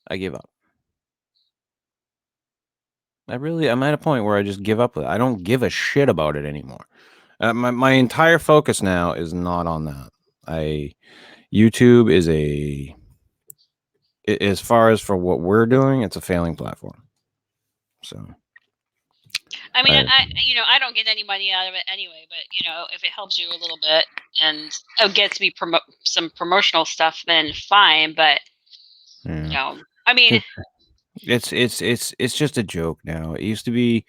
I give up. I'm at a point where I just give up with it. I don't give a shit about it anymore. My entire focus now is not on that. YouTube is as far as for what we're doing, it's a failing platform. So, I mean, I don't get any money out of it anyway, but if it helps you a little bit and gets me some promotional stuff, then fine. But yeah. I mean, It's just a joke now. It used to be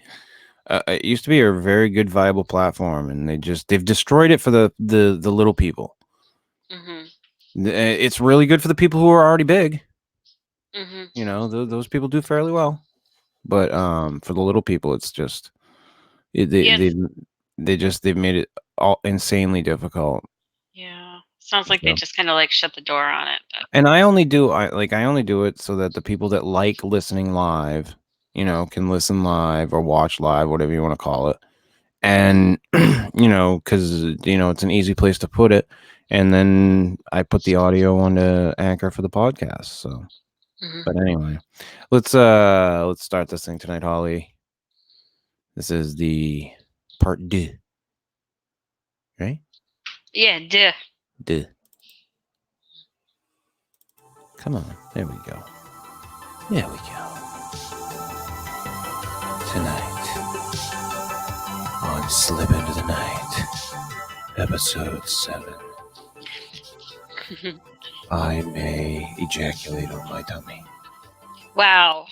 a very good viable platform, and they've destroyed it for the little people. mm-hmm. It's really good for the people who are already big. Mm-hmm. Those people do fairly well, but for the little people, it's just Yes. they've made it all insanely difficult. Yeah. Sounds like they So. just kind of like shut the door on it. But. And I only do it so that the people that like listening live, can listen live or watch live, whatever you want to call it. And because it's an easy place to put it, and then I put the audio onto Anchor for the podcast. So, but anyway, let's start this thing tonight, Holly. This is the part two, right? Yeah, duh. Duh. Come on, there we go. There we go. Tonight on Slip Into the Night, episode 7. I may ejaculate on my dummy. Wow.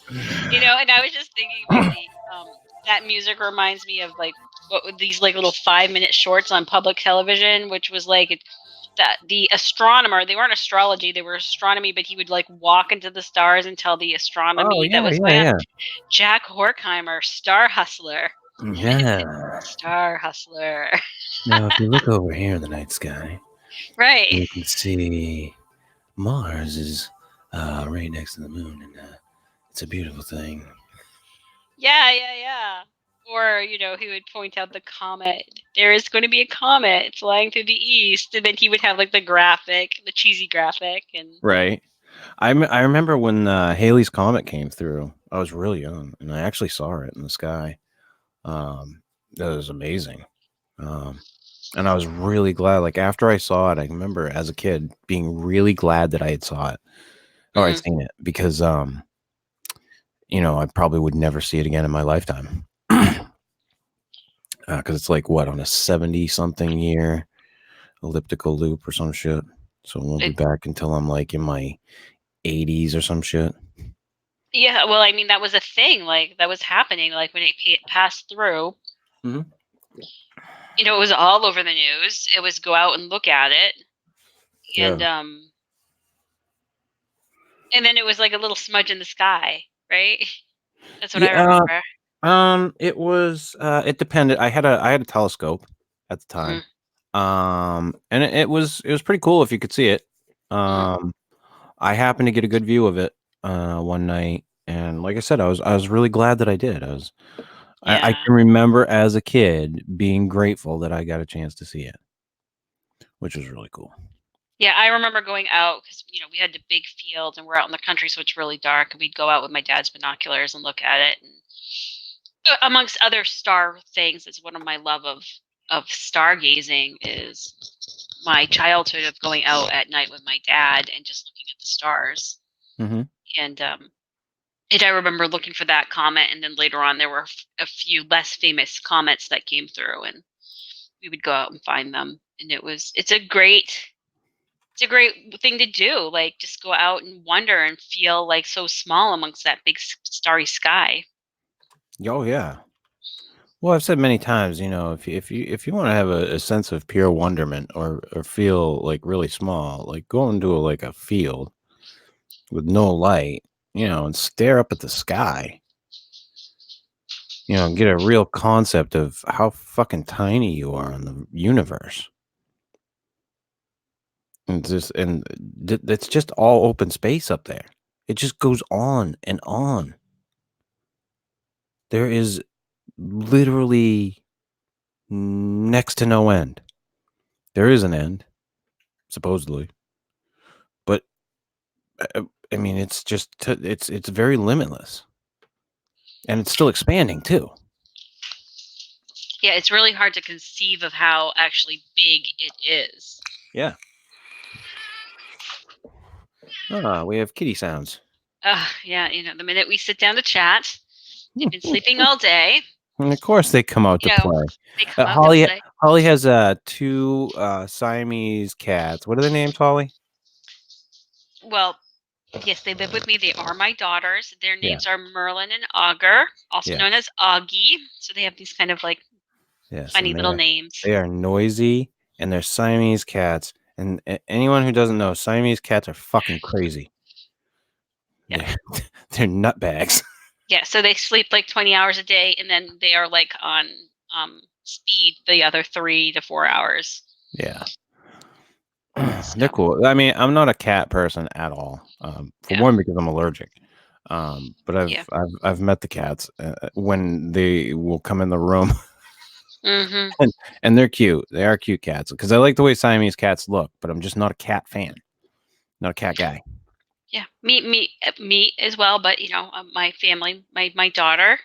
And I was just thinking about that music reminds me of like these like little 5-minute shorts on public television, which was like that the astronomer, they weren't astrology, they were astronomy, but he would like walk into the stars and tell the astronomy that was going on. Jack Horkheimer, Star Hustler. Yeah. Star Hustler. Now, if you look over here in the night sky, right, you can see Mars is right next to the moon, and it's a beautiful thing. Yeah. Or, he would point out the comet. There is going to be a comet flying through the east. And then he would have like the cheesy graphic. And right. I remember when Halley's Comet came through. I was really young, and I actually saw it in the sky. That was amazing. And I was really glad. Like, after I saw it, I remember as a kid being really glad that I had saw it. Or I'd seen it, because I probably would never see it again in my lifetime. Because it's like, what, on a 70-something year elliptical loop or some shit. So it won't be back until I'm like in my 80s or some shit. Yeah, well, I mean, that was a thing. Like, that was happening. Like, when it passed through, Mm-hmm. it was all over the news. It was go out and look at it. And and then it was like a little smudge in the sky, right? That's what I remember. It was it depended. I had a telescope at the time. And it was pretty cool if you could see it. I happened to get a good view of it one night, and like I said, I was really glad that I did. I can remember as a kid being grateful that I got a chance to see it, which was really cool. Yeah, I remember going out because we had the big field and we're out in the country, so it's really dark. And we'd go out with my dad's binoculars and look at it. And amongst other star things, it's one of my love of stargazing is my childhood of going out at night with my dad and just looking at the stars. And I remember looking for that comet, and then later on there were a few less famous comets that came through, and we would go out and find them. And it's a great thing to do, like just go out and wonder and feel like so small amongst that big starry sky. Oh yeah. Well, I've said many times, if you want to have a sense of pure wonderment, or feel like really small, like go into a field with no light, and stare up at the sky. Get a real concept of how fucking tiny you are in the universe. And it's just all open space up there. It just goes on and on. There is literally next to no end. There is an end, supposedly. I mean, it's just it's very limitless, and it's still expanding too. Yeah, it's really hard to conceive of how actually big it is. Yeah. We have kitty sounds. Yeah, the minute we sit down to chat, they've been sleeping all day. And of course, they come out You to know, play. they come out, they Holly play. Holly has two Siamese cats. What are their names, Holly? Well, yes, they live with me. They are my daughters. Their Yeah, names are Merlin and Augur, also yeah, known as Augie. So they have these kind of like yes, funny and little names. they are noisy, and they're Siamese cats. And anyone who doesn't know, Siamese cats are fucking crazy. Yeah. They're they're nutbags. Yeah, so they sleep like 20 hours a day, and then they are like on speed the other 3 to 4 hours. Yeah. They're So cool. I mean, I'm not a cat person at all. For yeah, one, because I'm allergic. But yeah. I've met the cats when they will come in the room, Hmm. and they're cute. They are cute cats because I like the way Siamese cats look. But I'm just not a cat fan. Not a cat guy. Yeah, me as well. But my family, my daughter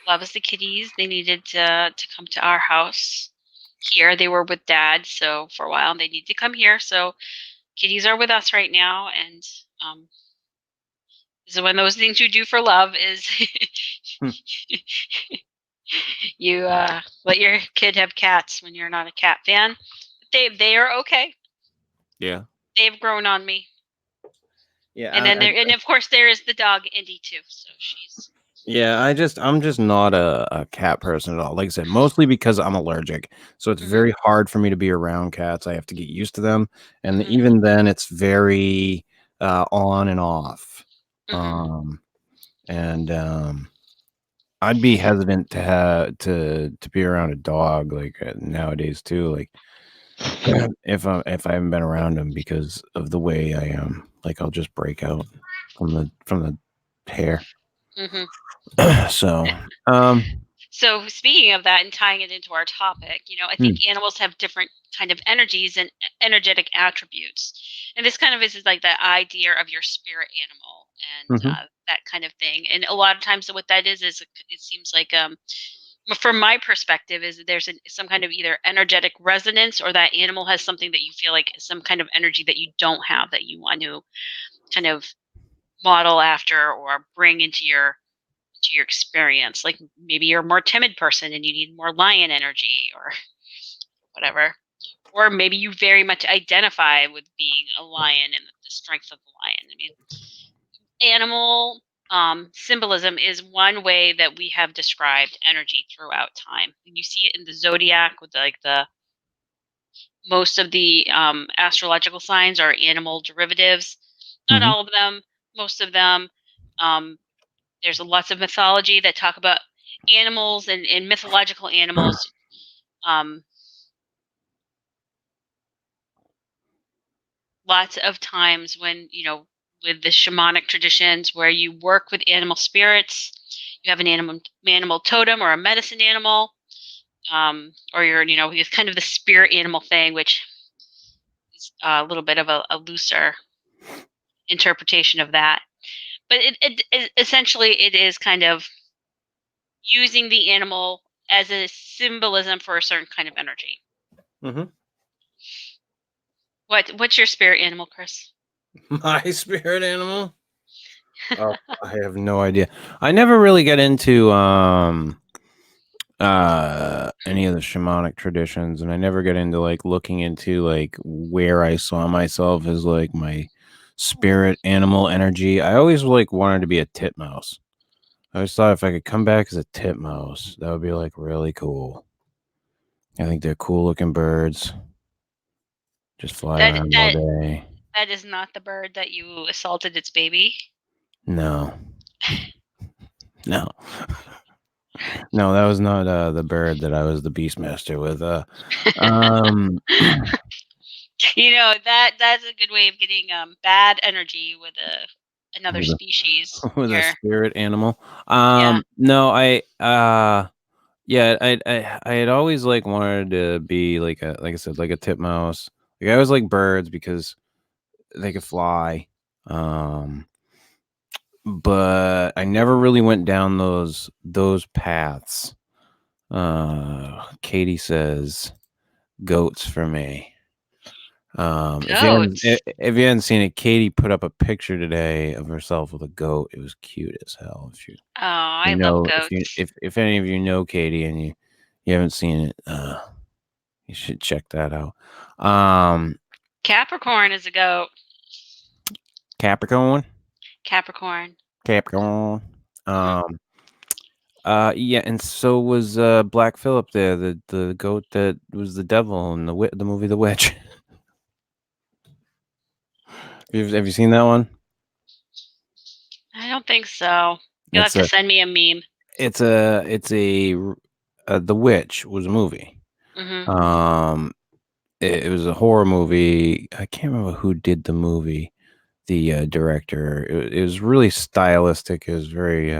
loves the kitties. They needed to come to our house here. They were with dad, so for a while, and they need to come here. So kitties are with us right now, and um, this is one of those things you do for love is Hmm. you let your kid have cats when you're not a cat fan. They are okay. Yeah. They've grown on me. Yeah. And then and of course there is the dog Indy too. So she's Yeah, I'm just not a cat person at all. Like I said, mostly because I'm allergic. So it's mhm, very hard for me to be around cats. I have to get used to them. And mhm, even then it's very on and off. mhm. Um and I'd be hesitant to have to be around a dog like nowadays too. Like if I haven't been around him because of the way I am, like I'll just break out from the hair. Mhm. So, um So speaking of that and tying it into our topic, I hmm, think animals have different kind of energies and energetic attributes. And this kind of is like the idea of your spirit animal and mhm, that kind of thing. And a lot of times what that is it seems like from my perspective is that there's some kind of either energetic resonance or that animal has something that you feel like some kind of energy that you don't have that you want to kind of model after or bring into your experience. Like maybe you're a more timid person and you need more lion energy or whatever. Or maybe you very much identify with being a lion and the strength of the lion. I mean, animal symbolism is one way that we have described energy throughout time. And you see it in the zodiac with like the most of the astrological signs are animal derivatives. Not mhm. all of them, most of them. Um, there's lots of mythology that talk about animals and mythological animals. Um, Lots of times when with the shamanic traditions where you work with animal spirits, you have an animal totem or a medicine animal, or you're it's kind of the spirit animal thing, which is a little bit of a looser interpretation of that. But it essentially it is kind of using the animal as a symbolism for a certain kind of energy. Mhm. What's your spirit animal, Chris? My spirit animal? Oh, I have no idea. I never really get into any of the shamanic traditions, and I never get into like looking into like where I saw myself as like my spirit animal energy. I always like wanted to be a titmouse. I always thought if I could come back as a titmouse, that would be like really cool. I think they're cool looking birds. Just fly That around all that day. that is not the bird that you assaulted its baby. No. No. No, that was not the bird that I was the beastmaster with. Um That's a good way of getting bad energy with another with a species with a here. spirit animal. Yeah. No, I yeah, I had always like wanted to be like a like I said, like a titmouse. Like I always like birds because they could fly. But I never really went down those paths. Katie says goats for me. If you hadn't Goats. if you hadn't seen it, Katie put up a picture today of herself with a goat. It was cute as hell. If you Oh, I you love know if you goats. if any of you know Katie and you haven't seen it, you should check that out. Capricorn is a goat. Capricorn, Capricorn. Capricorn. Hmm. Um, yeah, and so was Black Phillip there, the goat that was the devil in the movie The Witch. Have you seen that one? I don't think so. You'll have It's to a send me a meme. The Witch was a movie. Hmm. Um, it was a horror movie. I can't remember who did the movie. The director. It was really stylistic. It was very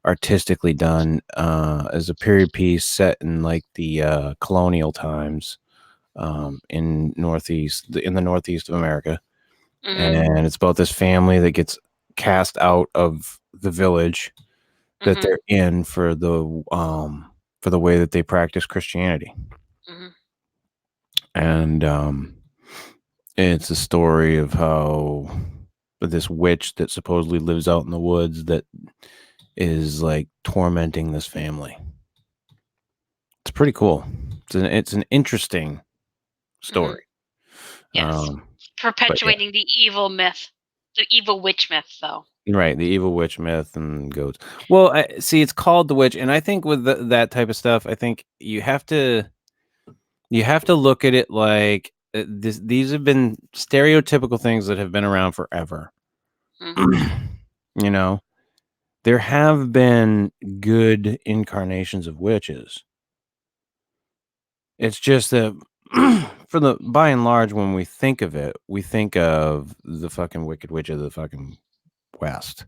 artistically done as a period piece set in like the colonial times in the northeast of America, Hmm. and it's about this family that gets cast out of the village that Hmm. they're in for the way that they practice Christianity, Hmm. and it's a story of how this witch that supposedly lives out in the woods that is like tormenting this family. It's pretty cool. It's an interesting Hmm. story. Yes. Um, but yeah, Perpetuating the evil myth, the evil witch myth, though. right. The evil witch myth and goats. Well, I see. It's called the witch, and I think with that type of stuff, I think you have to look at it like these have been stereotypical things that have been around forever. Mm. You know, there have been good incarnations of witches. It's just that for the by and large, when we think of it, we think of the fucking Wicked Witch of the fucking West,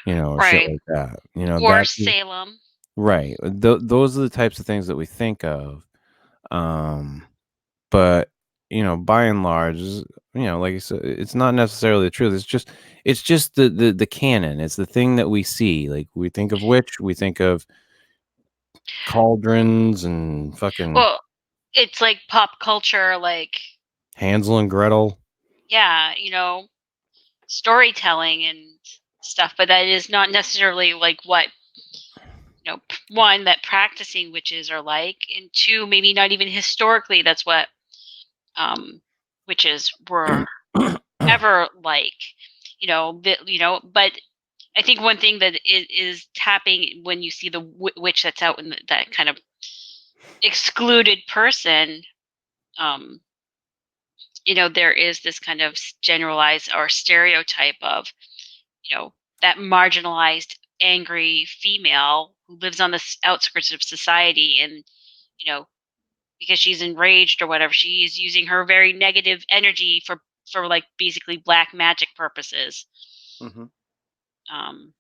or shit Right. like that. Or Salem. Right. Those are the types of things that we think of. Um, but by and large, like I said, it's not necessarily the truth. It's just the canon. It's the thing that we see. Like we think of witch, we think of cauldrons and fucking Well, it's like pop culture, like, Hansel and Gretel. yeah, storytelling and stuff, but that is not necessarily like what, one, that practicing witches are like, and two, maybe not even historically that's what um witches were ever like. But I think one thing that is tapping when you see the witch that's out in that kind of excluded person, um there is this kind of generalized or stereotype of, that marginalized, angry female who lives on the outskirts of society, and you know because she's enraged or whatever, she is using her very negative energy for like basically black magic purposes. Mhm. um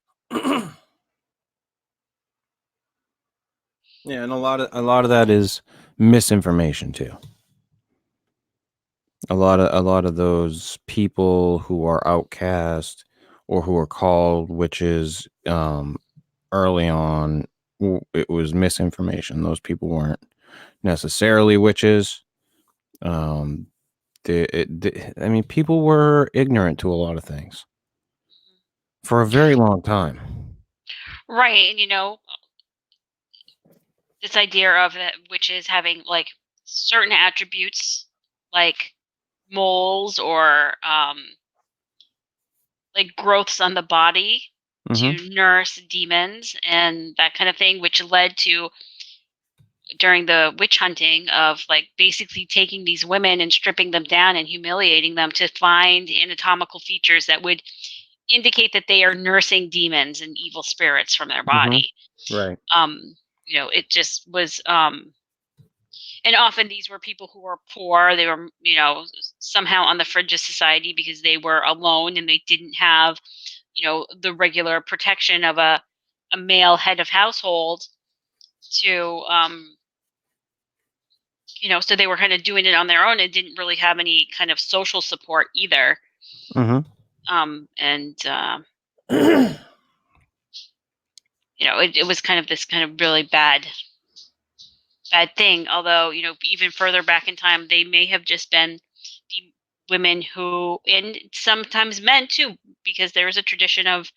Yeah, and a lot of that is misinformation too. A lot of those people who are outcast or who are called witches early on, it was misinformation. Those people weren't necessarily witches. Um, I mean, people were ignorant to a lot of things for a very long time. right, and this idea of that witches having like certain attributes, like moles or like growths on the body, Hmm. to nurse demons and that kind of thing, which led to, during the witch hunting, of like basically taking these women and stripping them down and humiliating them to find anatomical features that would indicate that they are nursing demons and evil spirits from their Hmm. body. Right. It just was, and often these were people who were poor. They were, somehow on the fringe of society because they were alone and they didn't have, the regular protection of a male head of household to, so they were kind of doing it on their own and didn't really have any kind of social support either. Mm-hmm. And it was kind of this kind of really bad thing. Although, even further back in time, they may have just been the women who, and sometimes men too, because there was a tradition of,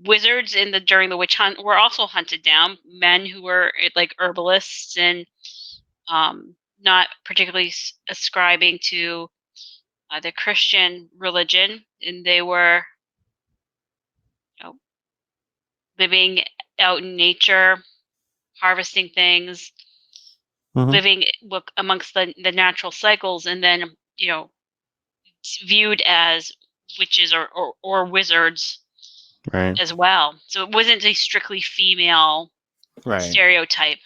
wizards during the witch hunt were also hunted down. Men who were like herbalists and not particularly ascribing to the Christian religion, and they were, you know, living out in nature, harvesting things, Mm-hmm. living amongst the natural cycles, and then, viewed as witches or wizards Right. as well. So it wasn't a strictly female Right. stereotype.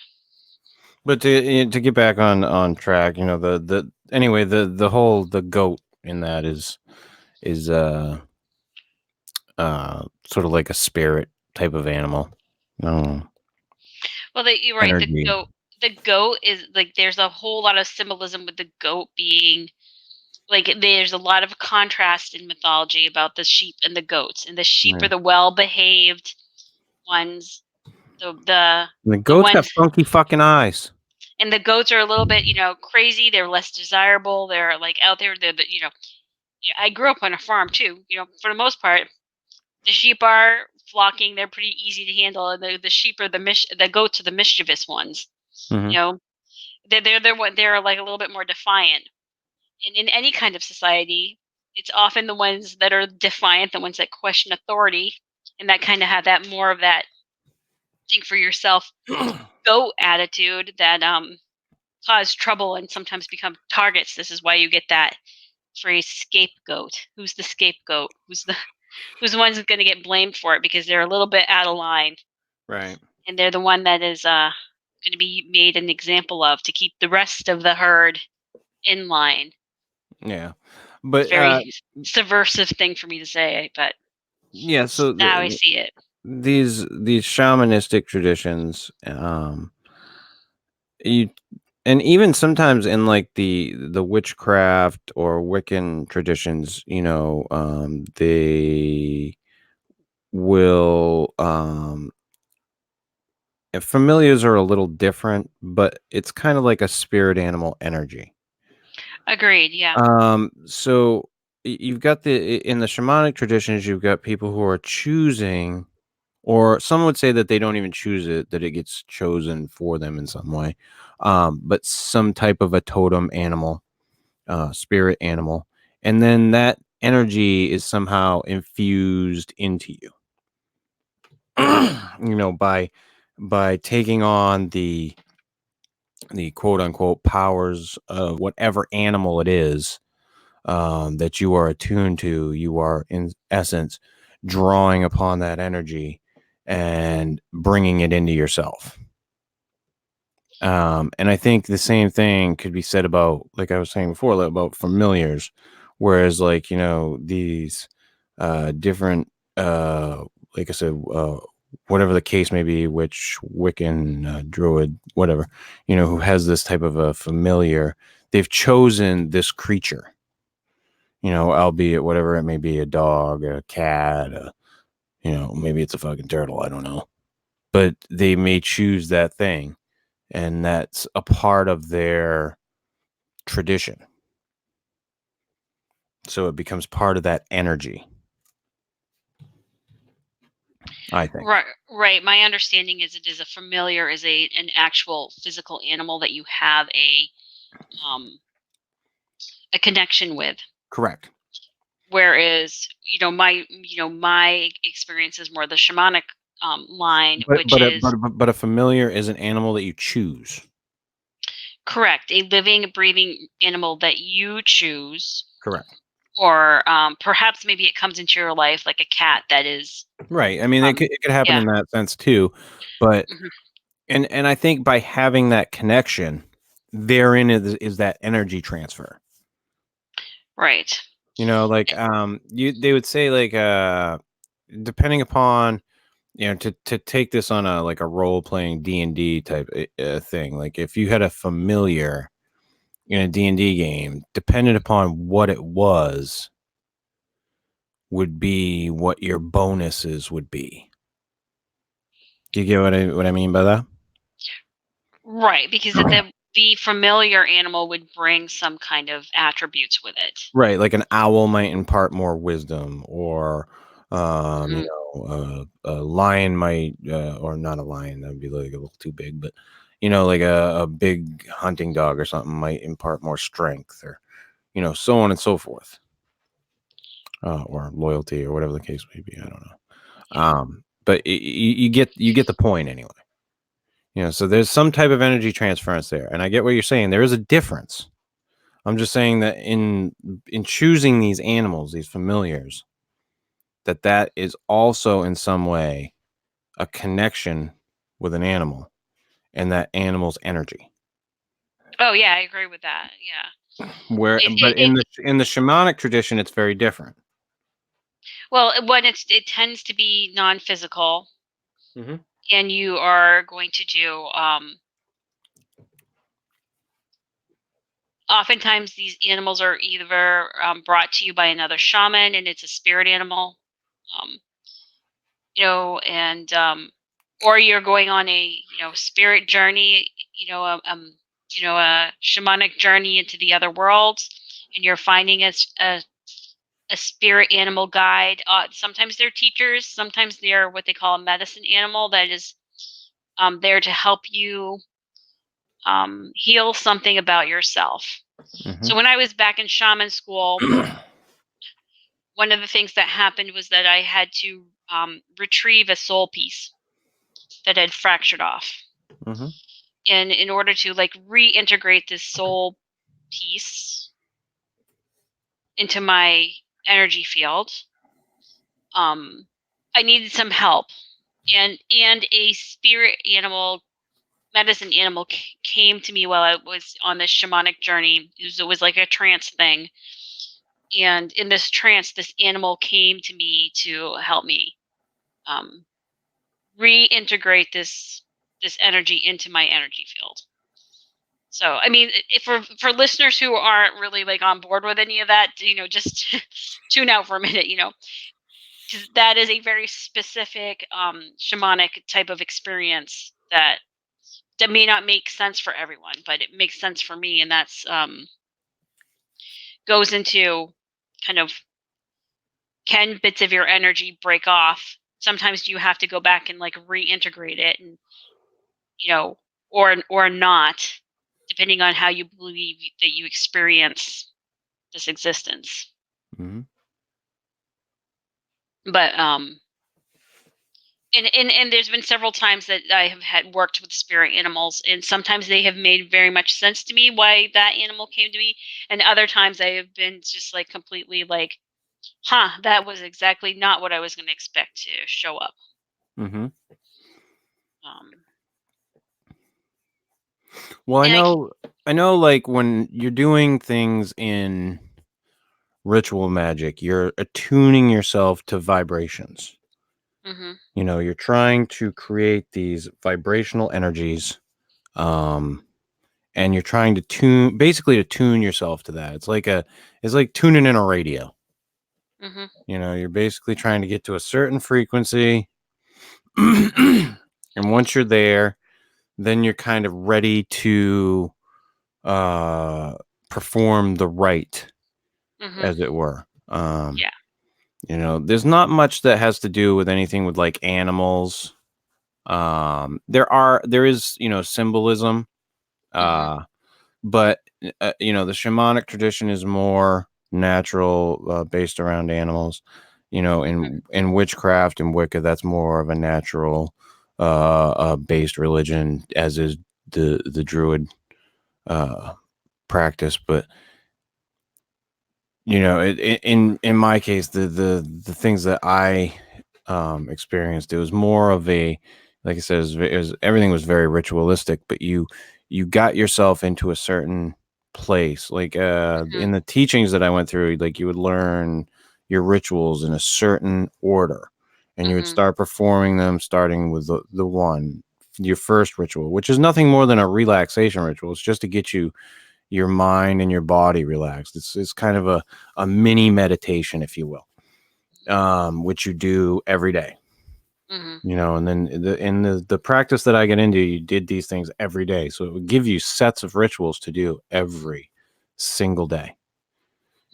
But to get back on track, the anyway the whole the goat in that is sort of like a spirit type of animal. No Well, you're right. The energy. goat, the goat is like, there's a whole lot of symbolism with the goat being like, there's a lot of contrast in mythology about the sheep and the goats, and the sheep are Right. the well-behaved ones. The And the the goat's got ones funky fucking eyes. and the goats are a little bit, crazy. They're less desirable. They're like out there. Yeah, I grew up on a farm too. For the most part, the sheep are flocking. They're pretty easy to handle, and the sheep are the goats are the mischievous ones. Mm-hmm. You know, they're like a little bit more defiant. And in any kind of society, it's often the ones that are defiant, the ones that question authority, and that kind of have that more of that think for yourself goat attitude that cause trouble and sometimes become targets. This is why you get that phrase scapegoat. Who's the scapegoat? Who's the one's going to get blamed for it because they're a little bit out of line, Right. and they're the one that is going to be made an example of to keep the rest of the herd in line. Yeah. It's But very subversive thing for me to say, but yeah, it's so how I see it. these shamanistic traditions, you and even sometimes in like the witchcraft or Wiccan traditions, they will familiars are a little different, but it's kind of like a spirit animal energy. Agreed. Yeah. So you've got in the shamanic traditions, you've got people who are choosing, or some would say that they don't even choose it, that it gets chosen for them in some way. But some type of a totem animal, spirit animal, and then that energy is somehow infused into you. By taking on the quote unquote powers of whatever animal it is that you are attuned to. You are in essence drawing upon that energy and bringing it into yourself. And I think the same thing could be said about, like I was saying before, like, about familiars. Whereas, like, these different, like I said, whatever the case may be, which Wiccan, Druid, whatever, who has this type of a familiar, they've chosen this creature, albeit whatever it may be, a dog, a cat, maybe it's a fucking turtle, I don't know. But they may choose that thing, and that's a part of their tradition. So it becomes part of that energy, I think. Right. Right. My understanding is it is a familiar is an actual physical animal that you have um a connection with. Correct. Whereas, my experience is more the shamanic line, But which but a, is but, a- but a familiar is an animal that you choose. correct, a living, breathing animal that you choose, Correct. or perhaps maybe it comes into your life like a cat that is, Right. I mean, it could happen yeah, in that sense too, but mhm, and I think by having that connection, therein is that energy transfer. right, Like they would say, like, depending upon, to take this on a like a role playing D&D type thing, like if you had a familiar in a D&D game, depending upon what it was, would be what your bonuses would be. Do you get what I mean by that? Right, because the familiar animal would bring some kind of attributes with it. Right, like an owl might impart more wisdom, or Mhm. a lion might, or not a lion, that would be like a little too big, but like a big hunting dog or something might impart more strength, or so on and so forth, or loyalty, or whatever the case may be. I don't know. Yeah. But you get the point anyway. So there's some type of energy transference there, and I get what you're saying. There is a difference. I'm just saying that in choosing these animals, these familiars, that is also in some way a connection with an animal and that animal's energy. Oh, yeah, I agree with that, yeah. But It in the shamanic tradition, it's very different. well, when it tends to be non-physical, Mm-hmm. and you are going to do, oftentimes these animals are either, brought to you by another shaman, and it's a spirit animal, um, and, or you're going on a, spirit journey, a shamanic journey into the other worlds, and you're finding a spirit animal guide. Sometimes they're teachers, sometimes they're what they call a medicine animal that is, there to help you, heal something about yourself. Mm-hmm. So when I was back in shaman school, one of the things that happened was that I had to, retrieve a soul piece that had fractured off. Mm-hmm. And in order to like reintegrate this soul piece into my energy field, um, I needed some help. And a spirit animal, medicine animal, came to me while I was on this shamanic journey. It was like a trance thing, and in this trance, this animal came to me to help me, um, reintegrate this energy into my energy field. So, I mean, for listeners who aren't really like on board with any of that, just tune out for a minute, because that is a very specific, shamanic type of experience that may not make sense for everyone, but it makes sense for me, and that's, goes into kind of, can bits of your energy break off? Sometimes you have to go back and like reintegrate it, and you know, or not, depending on how you believe that you experience this existence. Mm-hmm. But and there's been several times that I have had worked with spirit animals, and sometimes they have made very much sense to me why that animal came to me, and other times I have been just like completely like, huh, that was exactly not what I was going to expect to show up. Mm-hmm. Um, Well, and I, I know, like when you're doing things in ritual magic, you're attuning yourself to vibrations. mm-hmm, You're trying to create these vibrational energies, um, and you're trying to tune yourself to that. It's like tuning in a radio. mm-hmm, You're basically trying to get to a certain frequency, and once you're there, then you're kind of ready to uh perform the rite, mm-hmm, as it were. yeah, There's not much that has to do with anything with like animals. There is, symbolism, mm-hmm, uh but the shamanic tradition is more natural, based around animals. mm-hmm, In witchcraft and Wicca, that's more of a natural, based religion, as is the druid practice. But in my case, the things that I experienced, it was more of a, like I said, everything was very ritualistic, but you got yourself into a certain place. Like, mm-hmm, in the teachings that I went through, like you would learn your rituals in a certain order, and you would mm-hmm. start performing them, starting with the one, your first ritual, which is nothing more than a relaxation ritual. It's just to get your mind and your body relaxed. It's kind of a mini meditation, if you will. which you do every day. Mhm. And then the practice that I get into, you did these things every day, so it would give you sets of rituals to do every single day.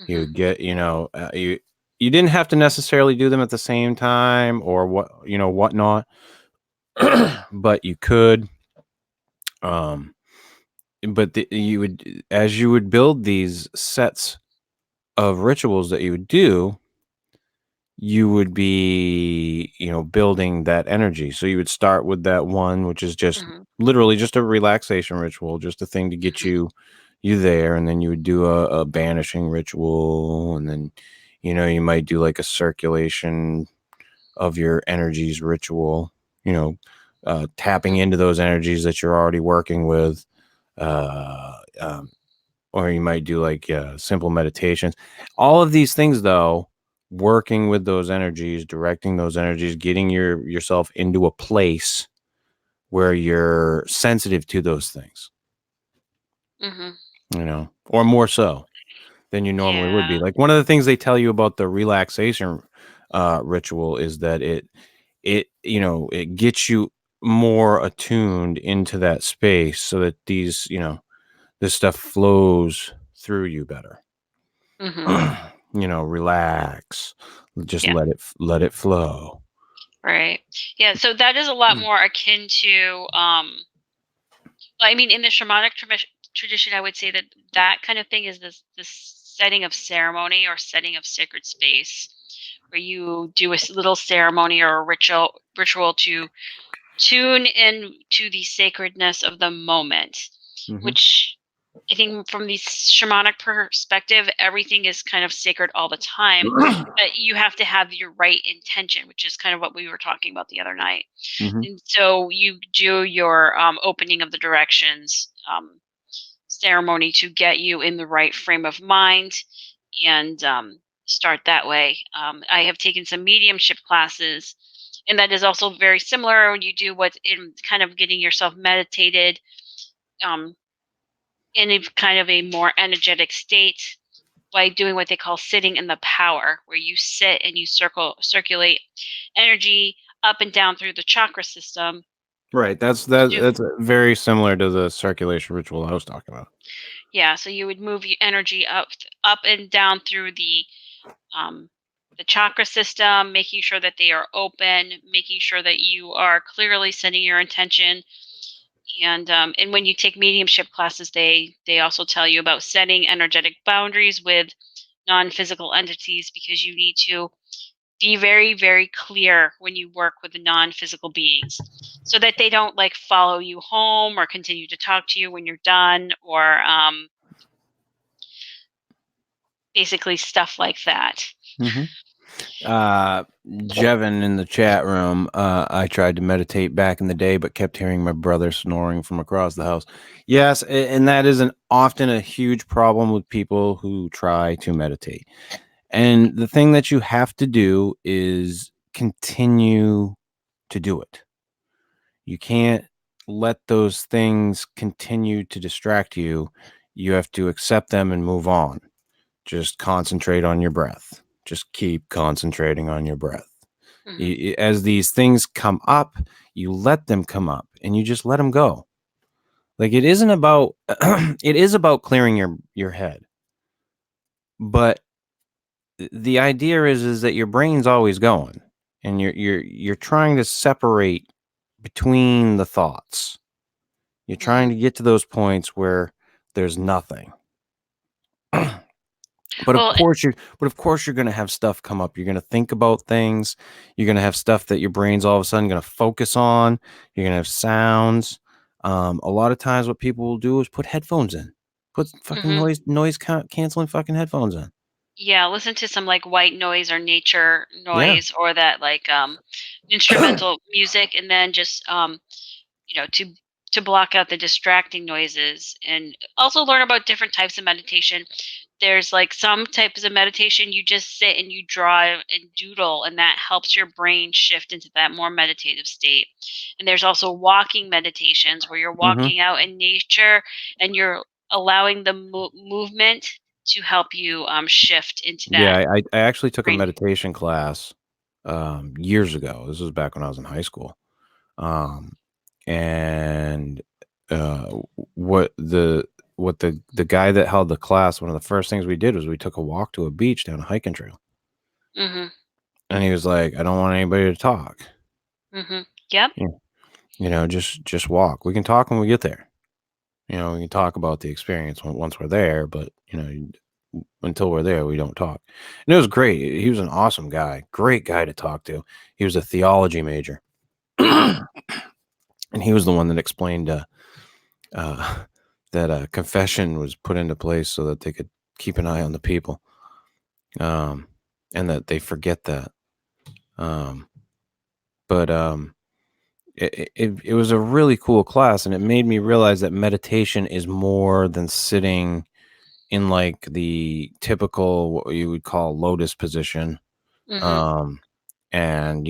You Mhm. would get, you didn't have to necessarily do them at the same time or whatnot, but you could. Um, but you would, as you would build these sets of rituals that you would do, you would be, building that energy. So you would start with that one, which is just Mhm. literally just a relaxation ritual, just a thing to get Mhm. you there. And then you would do a banishing ritual. And then, you might do like a circulation of your energies ritual, you know, tapping Mhm. into those energies that you're already working with. Uh, um, or you might do like simple meditations. All of these things, though, working with those energies, directing those energies, getting yourself into a place where you're sensitive to those things, Mhm. or more so than you normally would be. Yeah. Like one of the things they tell you about the relaxation ritual is that it gets you more attuned into that space so that this stuff flows through you better. Mhm. Relax. Just Yeah. let it flow. Right. Yeah. So that is a lot more akin to. I mean, in the shamanic tradition, I would say that that kind of thing is this setting of ceremony or setting of sacred space, where you do a little ceremony or a ritual to tune in to the sacredness of the moment, Mhm. which I think from the shamanic perspective, everything is kind of sacred all the time, but you have to have your right intention, which is kind of what we were talking about the other night. Mhm. And so you do your opening of the directions ceremony to get you in the right frame of mind and start that way. I have taken some mediumship classes, and that is also very similar. You do what's in kind of getting yourself meditated um, in a kind of a more energetic state by doing what they call sitting in the power, where you sit and you circulate energy up and down through the chakra system. Right. That's You that. do, That's very similar to the circulation ritual I was talking about. yeah. So you would move your energy up and down through um, the chakra system, making sure that they are open, making sure that you are clearly setting your intention. And when you take mediumship classes, they also tell you about setting energetic boundaries with non-physical entities, because you need to be very, very clear when you work with the non-physical beings, so that they don't like follow you home or continue to talk to you when you're done, or basically stuff like that. Hmm. Uh, Jevin in the chat room. I tried to meditate back in the day, but kept hearing my brother snoring from across the house. Yes, and that is often a huge problem with people who try to meditate. And the thing that you have to do is continue to do it. You can't let those things continue to distract you. You have to accept them and move on. Just concentrate on your breath. Just keep concentrating on your breath. Hmm. As these things come up, you let them come up and you just let them go. Like it isn't about it is about clearing your head. But the idea is that your brain's always going and you're trying to separate between the thoughts. You're trying Hmm. to get to those points where there's nothing. But of Well, course you're going to have stuff come up. You're going to think about things. You're going to have stuff that your brain's all of a sudden going to focus on. You're going to have sounds. A lot of times what people will do is put headphones in. Put fucking mhm. noise canceling fucking headphones in. Yeah, listen to some like white noise or nature Yeah. noise, or that like instrumental music, and then just to block out the distracting noises, and also learn about different types of meditation. There's like some types of meditation you just sit and you draw and doodle, and that helps your brain shift into that more meditative state. And there's also walking meditations where you're Mhm. walking out in nature and you're allowing the movement to help you shift into Yeah, that I actually took a brain. meditation class years ago. This was back when I was in high school. Um, and what the guy that held the class, one of the first things we did was we took a walk to a beach down a hiking trail. Mhm. And he was like, I don't want anybody to talk. Mhm. Yep. Yeah. Just walk. We can talk when we get there. We can talk about the experience once we're there, but until we're there, we don't talk. And it was great. He was an awesome guy, great guy to talk to. He was a theology major, Mhm. and he was the one that explained that confession was put into place so that they could keep an eye on the people, um, and that they forget that. Um, but it was a really cool class, and it made me realize that meditation is more than sitting in like the typical what you would call lotus position, Mhm. um, and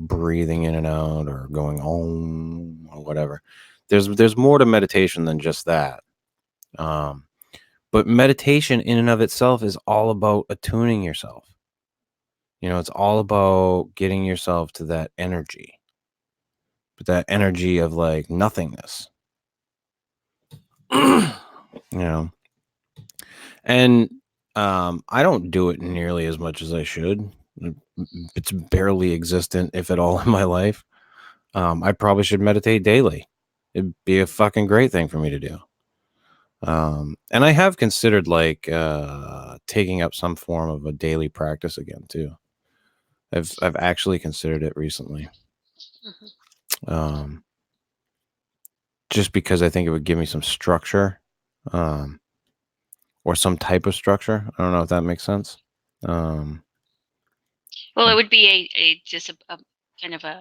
breathing in and out or going om or whatever. There's more to meditation than just that. Um, but meditation in and of itself is all about attuning yourself. It's all about getting yourself to that energy, but that energy of like nothingness. you know, and I don't do it nearly as much as I should. It's barely existent, if at all, in my life. I probably should meditate daily. It'd be a fucking great thing for me to do. And I have considered like taking up some form of a daily practice again too. I've actually considered it recently. Mhm. Um, just because I think it would give me some structure, um, or some type of structure. I don't know if that makes sense. Um, Well, it would be a kind of what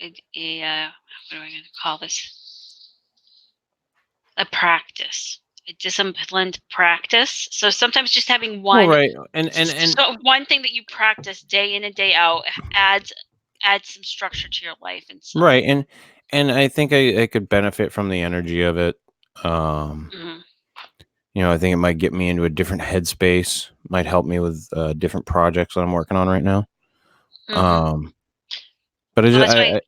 am I going to call this? A practice, a disciplined practice. So sometimes just having well, right, and one thing that you practice day in and day out adds some structure to your life and some. right, and I think I could benefit from the energy of it. Um, Mhm. I think it might get me into a different headspace. Might help me with different projects that I'm working on right now. Mhm. Um, but Well, that's why.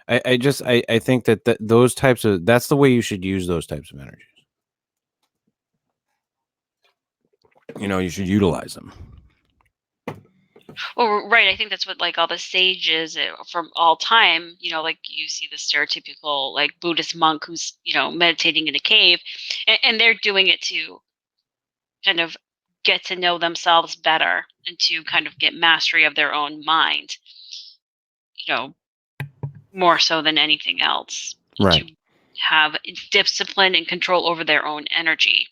I think that those types of that's the way you should use those types of energies. You should utilize them. Well, right. I think that's what like all the sages from all time. Like you see the stereotypical like Buddhist monk who's meditating in a cave, and they're doing it to kind of get to know themselves better and to kind of get mastery of their own mind. You know, more so than anything else, Right. to have discipline and control over their own energy.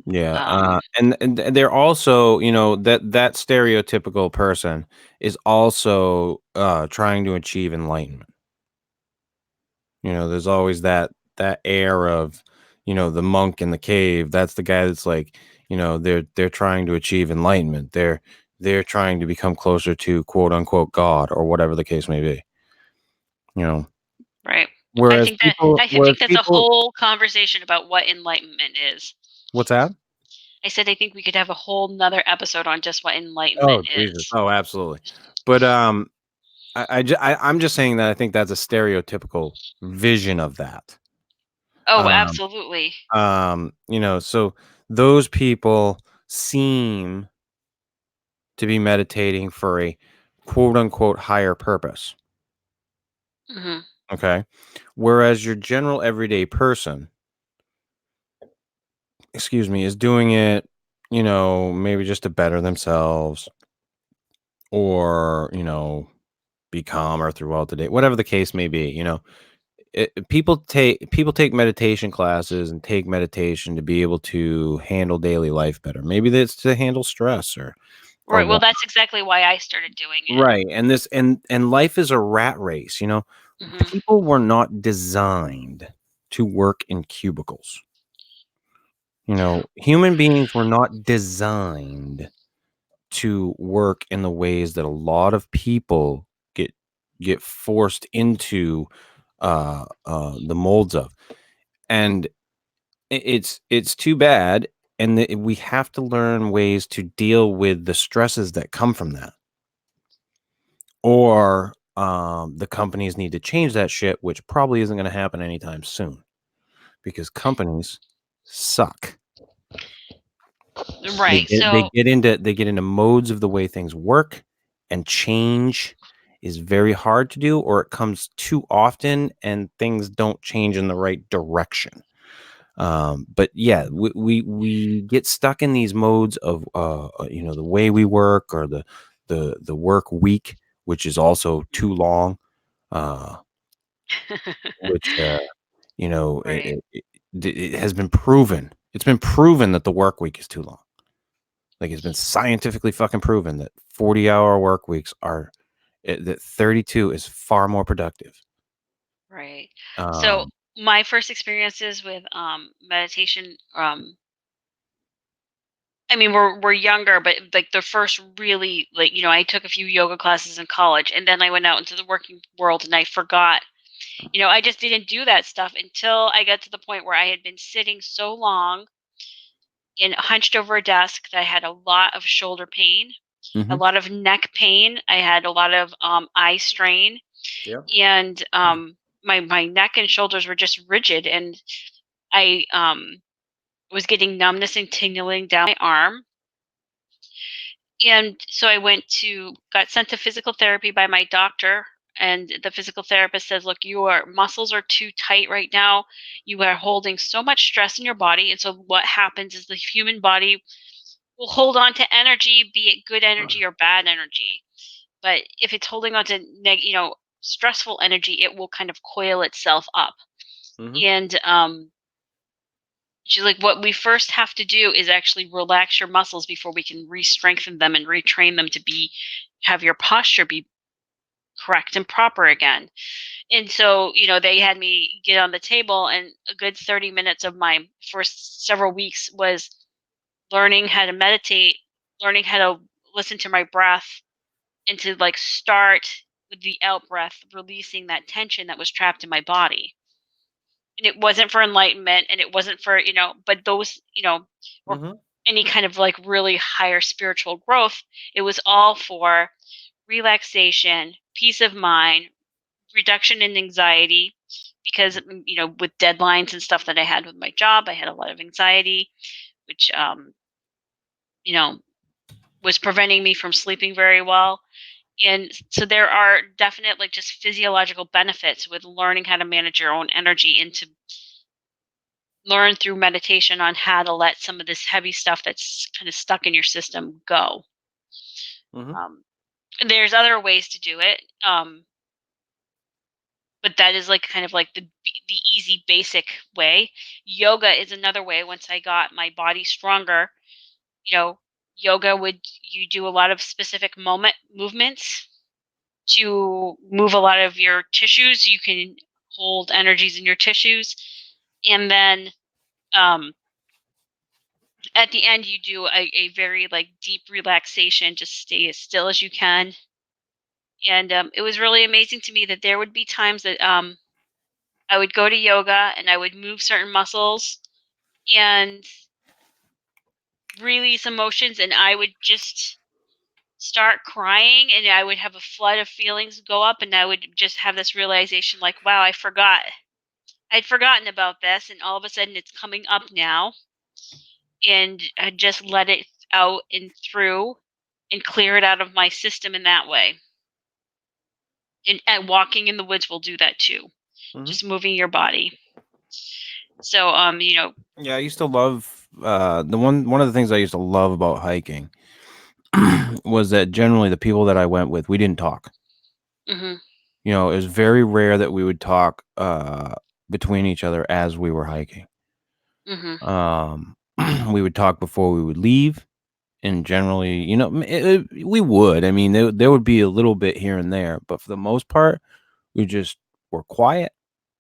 Yeah. Um, And they're also, that stereotypical person is also trying to achieve enlightenment. There's always that air of, the monk in the cave. That's the guy that's like, they're trying to achieve enlightenment. They're trying to become closer to quote unquote God or whatever the case may be. You know, right. I whereas think that people, I whereas think that's a people, whole conversation about what enlightenment is. what's that? I said I think we could have a whole nother episode on just what Oh enlightenment Jesus! is. Oh, absolutely. But I'm just saying that I think that's a stereotypical vision of that. Oh, Um, absolutely. so those people seem to be meditating for a quote unquote higher purpose. Hmm. Okay. Whereas your general everyday person, excuse me, is doing it, maybe just to better themselves or, be calmer throughout the day, whatever the case may be. People take meditation classes and take meditation to be able to handle daily life better. Maybe that's to handle stress or Right. Well, what. that's exactly why I started doing it. Right. And life is a rat race. Hmm. People were not designed to work in cubicles. Human beings were not designed to work in the ways that a lot of people get forced into the molds of. And it's too bad, and we have to learn ways to deal with the stresses that come from that. Or the companies need to change that shit, which probably isn't going to happen anytime soon because companies suck. Right. They So, get into modes of the way things work, and change is very hard to do, or it comes too often and things don't change in the right direction. But yeah, we get stuck in these modes of the way we work, or the work week, which is also too long. Uh, which right. it has been proven. It's been proven that the work week is too long. Like, it's been scientifically fucking proven that 40-hour work weeks are that 32 is far more productive. Right. So, Um, my first experiences with meditation, I mean, we're younger, but like the first really, like, I took a few yoga classes in college, and then I went out into the working world and I forgot. I just didn't do that stuff until I got to the point where I had been sitting so long and hunched over a desk that I had a lot of shoulder pain, a mhm. lot of neck pain. I had a lot of eye strain, Yeah. and my neck and shoulders were just rigid, and I was getting numbness and tingling down my arm. And so I got sent to physical therapy by my doctor. And the physical therapist says, look, your muscles are too tight right now. You are holding so much stress in your body. And so what happens is the human body will hold on to energy, be it good energy or bad energy. But if it's holding on to stressful energy, it will kind of coil itself up. Mhm. And she's like, what we first have to do is actually relax your muscles before we can re-strengthen them and retrain them to have your posture be correct and proper again. And so, they had me get on the table, and a good 30 minutes of my first several weeks was learning how to meditate, learning how to listen to my breath, and to like start with the out breath, releasing that tension that was trapped in my body. And it wasn't for enlightenment, and it wasn't for, but those, or Mhm. any kind of like really higher spiritual growth. It was all for relaxation, peace of mind, reduction in anxiety, because with deadlines and stuff that I had with my job, I had a lot of anxiety, which you know was preventing me from sleeping very well. And so there are definite, like, just physiological benefits with learning how to manage your own energy, and to learn through meditation on how to let some of this heavy stuff that's kind of stuck in your system go. Mhm. And there's other ways to do it, but that is like kind of like the easy basic way. Yoga is another way. Once I got my body stronger, you know, yoga would you do a lot of specific moment movements to move a lot of your tissues. You can hold energies in your tissues, and then um, at the end you do a very like deep relaxation. Just stay as still as you can. And it was really amazing to me that there would be times that I would go to yoga and I would move certain muscles and release emotions, and I would just start crying, and I would have a flood of feelings go up, and I would just have this realization like, wow, I forgot. I'd forgotten about this, and all of a sudden it's coming up now, and I just let it out and through and clear it out of my system in that way. And walking in the woods will do that too. Mhm. Just moving your body. So Yeah, I used to love the one of the things I used to love about hiking was that generally the people that I went with, we didn't talk. mhm, It was very rare that we would talk between each other as we were hiking. mhm, Um, we would talk before we would leave, and generally, we would. I mean, there would be a little bit here and there, but for the most part, we just were quiet.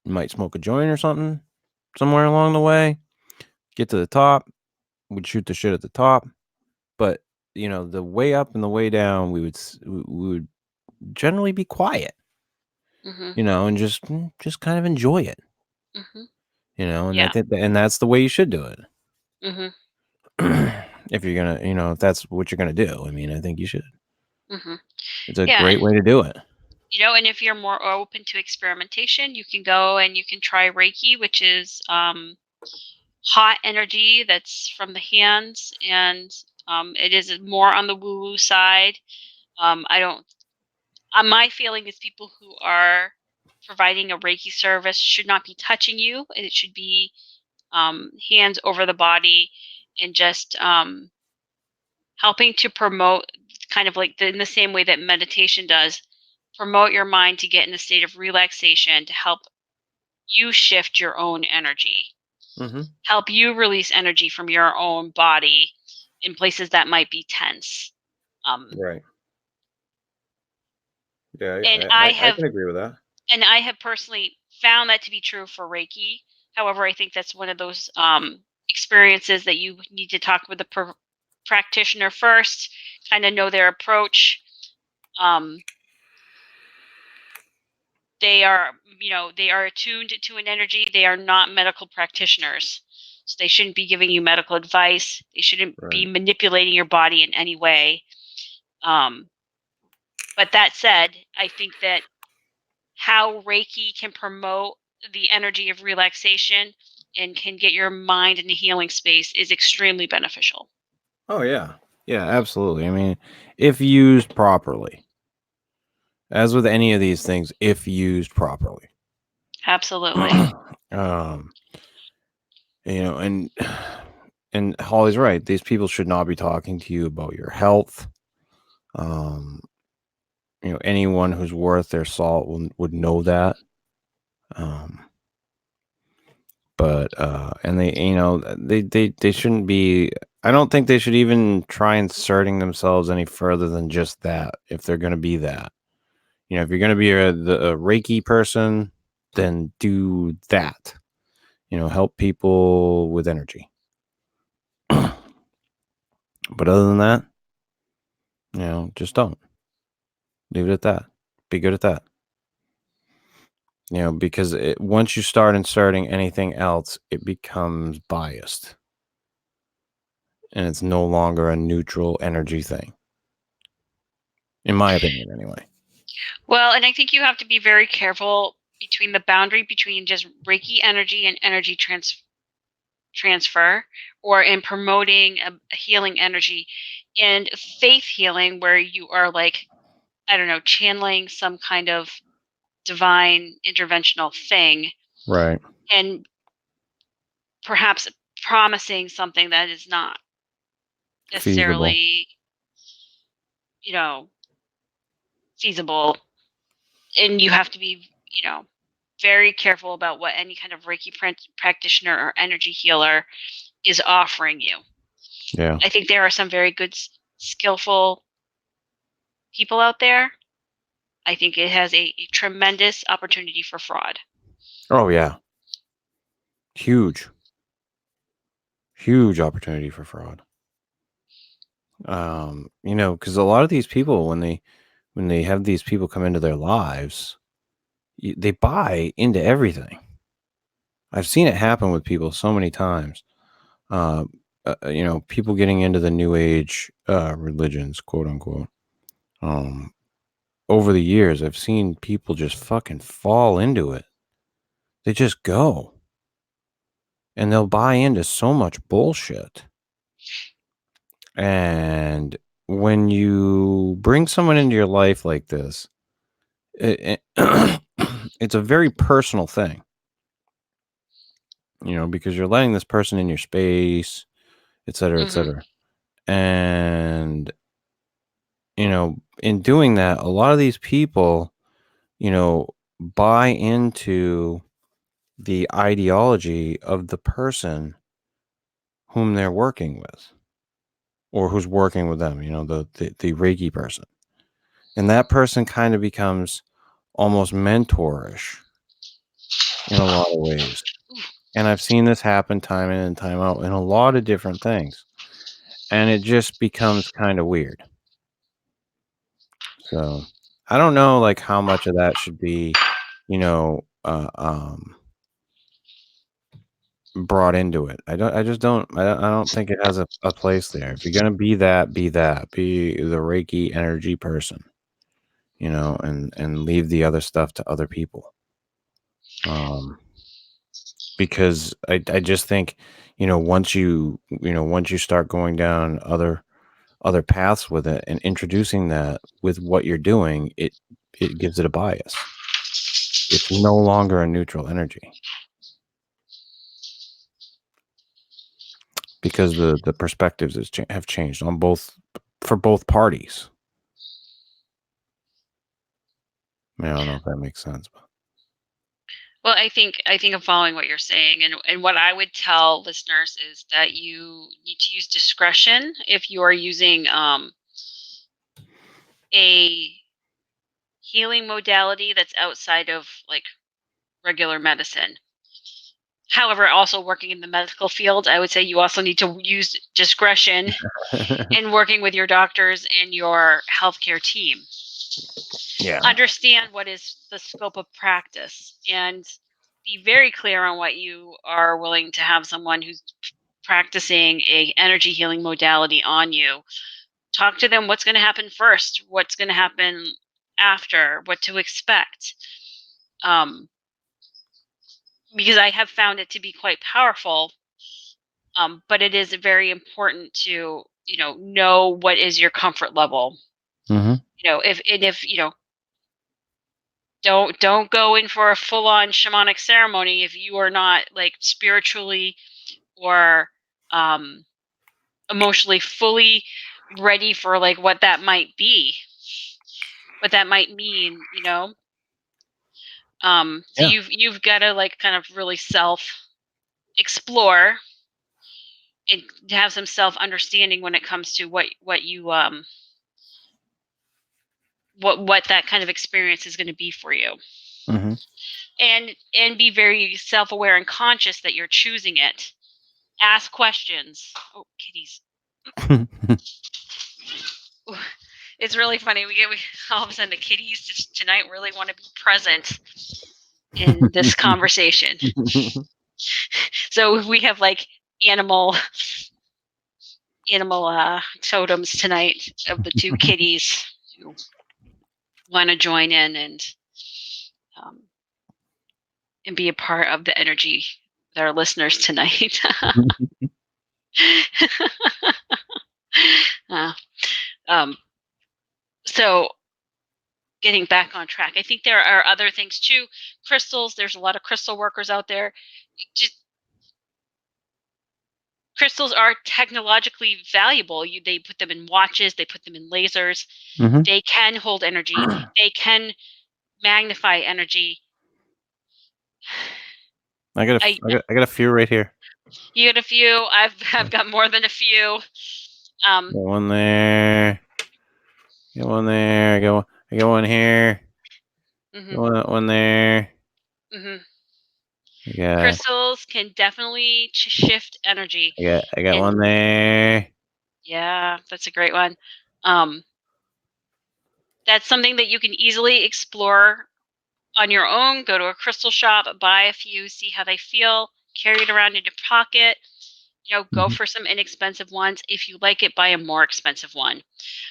You might smoke a joint or something somewhere along the way. Get to the top, we'd shoot the shit at the top, but the way up and the way down, we would generally be quiet, mhm, and just kind of enjoy it. mhm. And I Yeah. think and that's the way you should do it. Mhm. If you're gonna, if that's what you're gonna do, I mean, I think you should. Mhm. It's a Yeah, great and way to do it. and if you're more open to experimentation, you can go and you can try Reiki, which is hot energy that's from the hands, and it is more on the woo woo side. I don't. My feeling is people who are providing a Reiki service should not be touching you, and it should be hands over the body and just helping to promote, kind of like in the same way that meditation does, promote your mind to get in a state of relaxation to help you shift your own energy, Hmm. help you release energy from your own body in places that might be tense. Um, Right. Yeah, and I, I I have can agree with that. and I have personally found that to be true for Reiki. However, I think that's one of those experiences that you need to talk with the practitioner first, kind of know their approach. Um, they are, they are attuned to an energy. They are not medical practitioners, so they shouldn't be giving you medical advice. They shouldn't be Right. manipulating your body in any way. Um, but that said, I think that how Reiki can promote the energy of relaxation and can get your mind in a healing space is extremely beneficial. Oh yeah. Yeah, absolutely. I mean, if used properly, as with any of these things, if used properly. Absolutely. um, and and Holly's right. These people should not be talking to you about your health. Um, anyone who's worth their salt would know that. Um, but and they shouldn't be. I don't think they should even try inserting themselves any further than just that. If they're going to be that, if you're going to be a Reiki person, then do that. Help people with energy. But other than that, just don't. Leave it at that. Be good at that. Because once you start inserting anything else, it becomes biased. And it's no longer a neutral energy thing. In my opinion, anyway. Well, and I think you have to be very careful between the boundary between just Reiki energy and energy transfer, or in promoting a healing energy, and faith healing, where you are like, I don't know, channeling some kind of divine interventional thing Right. and perhaps promising something that is not Feasible. necessarily, you know, feasible. And you have to be, very careful about what any kind of Reiki practitioner or energy healer is offering you. Yeah. I think there are some very good, skillful people out there. I think it has a tremendous opportunity for fraud. Oh, yeah. Huge. Huge opportunity for fraud. Because a lot of these people, when they have these people come into their lives, they buy into everything. I've seen it happen with people so many times. Uh, people getting into the new age religions, quote unquote. Um, Over the years, I've seen people just fucking fall into it. They just go, and they'll buy into so much bullshit. And when you bring someone into your life like this, it's a very personal thing, because you're letting this person in your space, et cetera, et Hmm. cetera. And, in doing that, a lot of these people, buy into the ideology of the person whom they're working with, or who's working with them, the Reiki person. And that person kind of becomes almost mentorish in a lot of ways. And I've seen this happen time in and time out in a lot of different things. And it just becomes kind of weird. So I don't know like how much of that should be, you know, uh, um, brought into it. I just don't. I don't think it has a place there. If you're gonna be that, be that. Be the Reiki energy person, and leave the other stuff to other people. Um, because I just think, once you start going down other paths with it and introducing that with what you're doing, it gives it a bias. It's no longer a neutral energy because the perspectives have changed on for both parties. I mean, I don't know if that makes sense, but Well, I think I'm following what you're saying, and what I would tell listeners is that you need to use discretion if you are using a healing modality that's outside of like regular medicine. However, also working in the medical field, I would say you also need to use discretion in working with your doctors and your healthcare team. yeah. Understand what is the scope of practice and be very clear on what you are willing to have someone who's practicing a energy healing modality on you. Talk to them what's going to happen first, what's going to happen after, what to expect. Because I have found it to be quite powerful. But it is very important to know what is your comfort level. Mm-hmm. If don't go in for a full on shamanic ceremony if you are not like spiritually or emotionally fully ready for like what that might be, what that might mean. So Yeah. you've got to like kind of really self explore and have some self understanding when it comes to what you what that kind of experience is going to be for you, Mm-hmm. and be very self-aware and conscious that you're choosing it. Ask questions. Oh, kitties. It's really funny. We all of a sudden the kitties just tonight really want to be present in this conversation. So we have like animal totems tonight of the two kitties who want to join in um, and be a part of the energy with our listeners tonight. uh, um, so getting back on track, I think there are other things too. Crystals, there's a lot of crystal workers out there. Just, crystals are technologically valuable. They put them in watches, they put them in lasers. Mm-hmm. They can hold energy. They can magnify energy. I I got a few right here. You got a few. I've got more than a few. Got one there. Got one there. I got one here. Mhm, Got one there. mhm. Yeah. Crystals can definitely shift energy, I got and one there. yeah, that's a great one. Um, that's something that you can easily explore on your own. Go to a crystal shop, buy a few, see how they feel, carry it around in your pocket. Go Mm-hmm. for some inexpensive ones. If you like it, buy a more expensive one.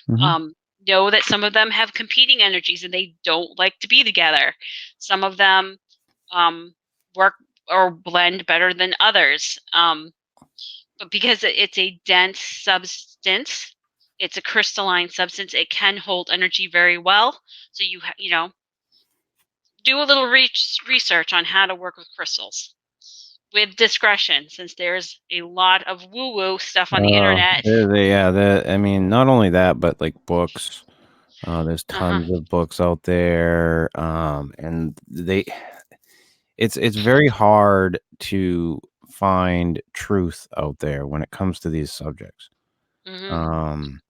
Mm-hmm. Um, know that some of them have competing energies and they don't like to be together. Some of them work or blend better than others. But because it's a dense substance, it's a crystalline substance, it can hold energy very well. So do a little research on how to work with crystals with discretion, since there's a lot of woo-woo stuff on the internet. I mean, not only that, but like books. There's Uh-huh. tons of books out there, and it's very hard to find truth out there when it comes to these subjects. Mhm. Um,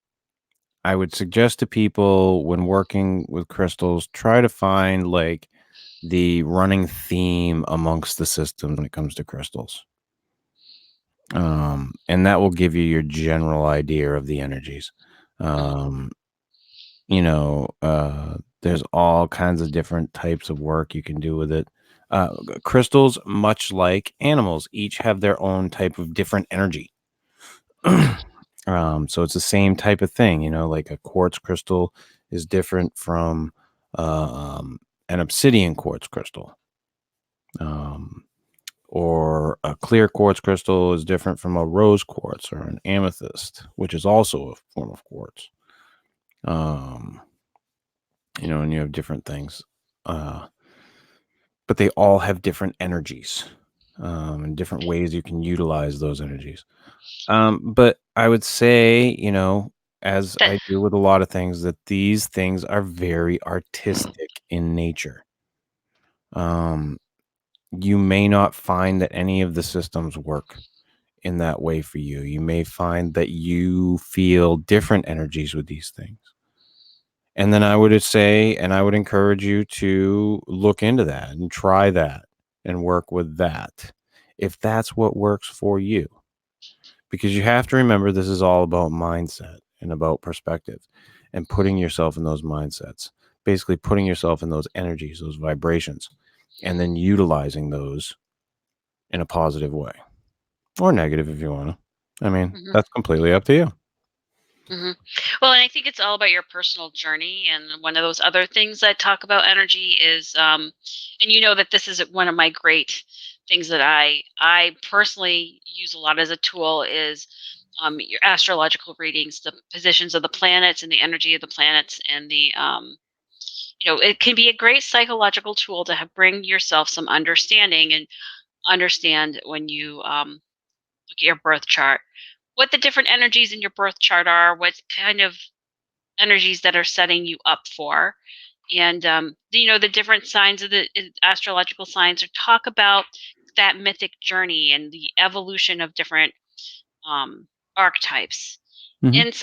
I would suggest to people when working with crystals, try to find like the running theme amongst the systems when it comes to crystals. And that will give you your general idea of the energies. Mhm. Um, there's all kinds of different types of work you can do with it. Crystals, much like animals, each have their own type of different energy. So it's the same type of thing, like a quartz crystal is different from uh, um, an obsidian quartz crystal. Or a clear quartz crystal is different from a rose quartz or an amethyst, which is also a form of quartz. Um, and you have different things. But they all have different energies, and different ways you can utilize those energies. But I would say, as That I do with a lot of things, that these things are very artistic in nature. Um, you may not find that any of the systems work in that way for you. You may find that you feel different energies with these things. And then I would say, and I would encourage you to look into that and try that and work with that if that's what works for you. Because you have to remember this is all about mindset and about perspective and putting yourself in those mindsets, basically putting yourself in those energies, those vibrations, and then utilizing those in a positive way or negative if you want to. I mean, mhm. that's completely up to you. Well, and I think it's all about your personal journey. And one of those other things that talk about energy is, and you know that this is one of my great things that I personally use a lot as a tool is your astrological readings, the positions of the planets and the energy of the planets, and the it can be a great psychological tool to bring yourself some understanding and understand when you look at your birth chart what the different energies in your birth chart are, what kind of energies that are setting you up for. And the different signs of the astrological signs or talk about that mythic journey and the evolution of different um, archetypes. Hmm. And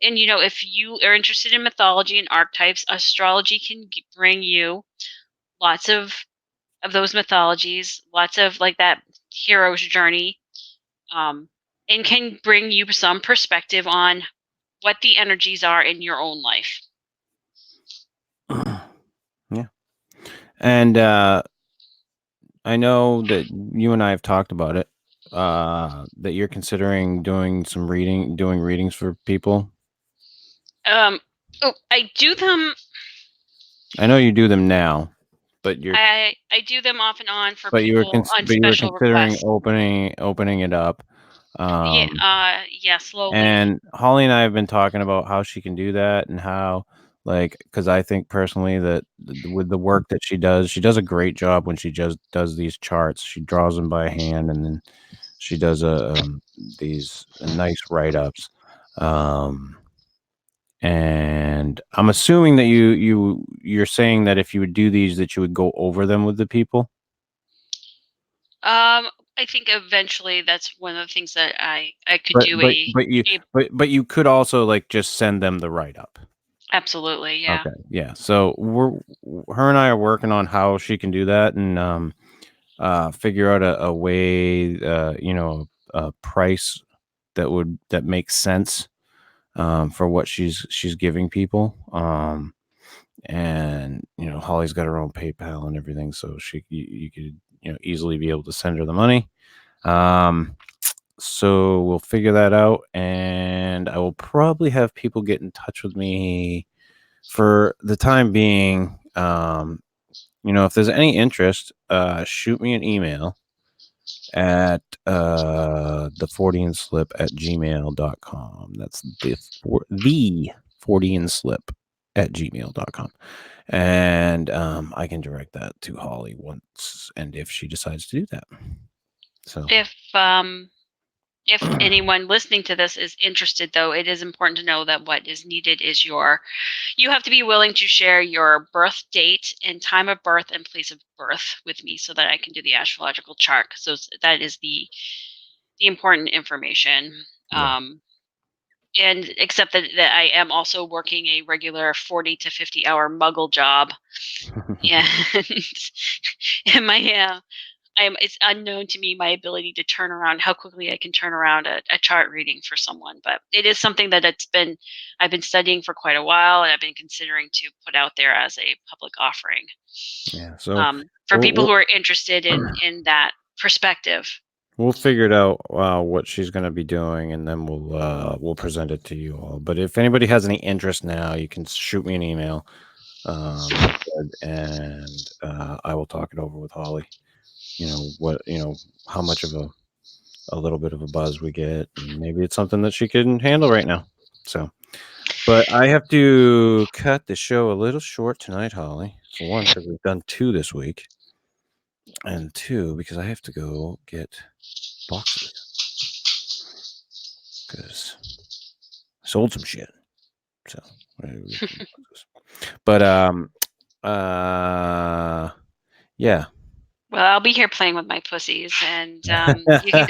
if you are interested in mythology and archetypes, astrology can bring you lots of those mythologies, lots of like that hero's journey, um, and can bring you some perspective on what the energies are in your own life. Yeah. And I know that you and I have talked about it, that you're considering doing readings for people. Um, oh, I do them. I know you do them now, but you're I do them off and on for people on but you were special considering requests. opening it up. Yeah, Um, yeah, slowly. and Holly and I have been talking about how she can do that and how, like, because I think personally that with the work that she does a great job when she just does these charts. She draws them by hand and then she does these nice write ups. Um, and I'm assuming that you're saying that if you would do these, that you would go over them with the people. I think eventually that's one of the things that I could But do but but you a but you could also like just send them the write up. absolutely, yeah. Okay, yeah. So her and I are working on how she can do that and figure out a way, a price that makes sense for what she's giving people. And Holly's got her own PayPal and everything, so you could easily be able to send her the money. Um, so we'll figure that out, and I will probably have people get in touch with me for the time being. If there's any interest, shoot me an email at the 40 and slip at gmail.com. That's the 40 and slip at gmail.com. And I can direct that to Holly once and if she decides to do that. So If anyone listening to this is interested, though, it is important to know that what is needed is you have to be willing to share your birth date and time of birth and place of birth with me so that I can do the astrological chart. So that is the important information. yeah. And except that I am also working a regular 40 to 50 hour muggle job. And, and my it's unknown to me my ability to turn around, how quickly I can turn around a chart reading for someone. But it is something that I've been studying for quite a while, and I've been considering to put out there as a public offering. Yeah. So For people who are interested in that perspective. We'll figure it out what she's going to be doing, and then we'll present it to you all. But if anybody has any interest now, you can shoot me an email, and I will talk it over with Holly. How much of a little bit of a buzz we get, and maybe it's something that she can handle right now. So, but I have to cut the show a little short tonight, Holly. For one, because we've done 2 this week, and 2 because I have to go get boxes because I sold some shit. So, but yeah. Well, I'll be here playing with my pussies, and you can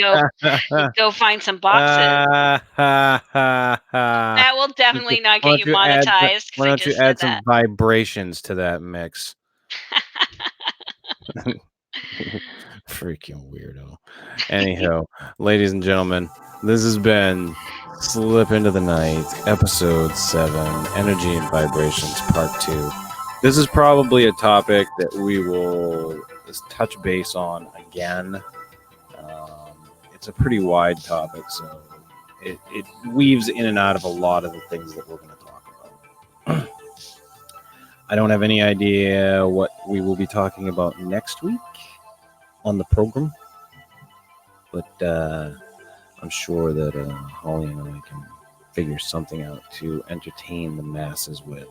go find some boxes. That will definitely not get you monetized. Why don't you add some vibrations to that mix? Freaking weirdo. Anyhow, ladies and gentlemen, this has been Slip Into the Night, Episode 7, Energy and Vibrations, Part 2. This is probably a topic that we will touch base on again. It's a pretty wide topic, so it weaves in and out of a lot of the things that we're going to talk about. I don't have any idea what we will be talking about next week on the program, but I'm sure that Holly and I can figure something out to entertain the masses with.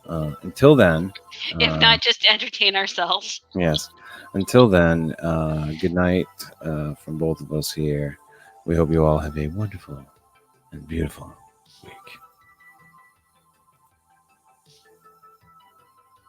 Until then, if not just entertain ourselves. Yes. Until then, good night from both of us here. We hope you all have a wonderful and beautiful week.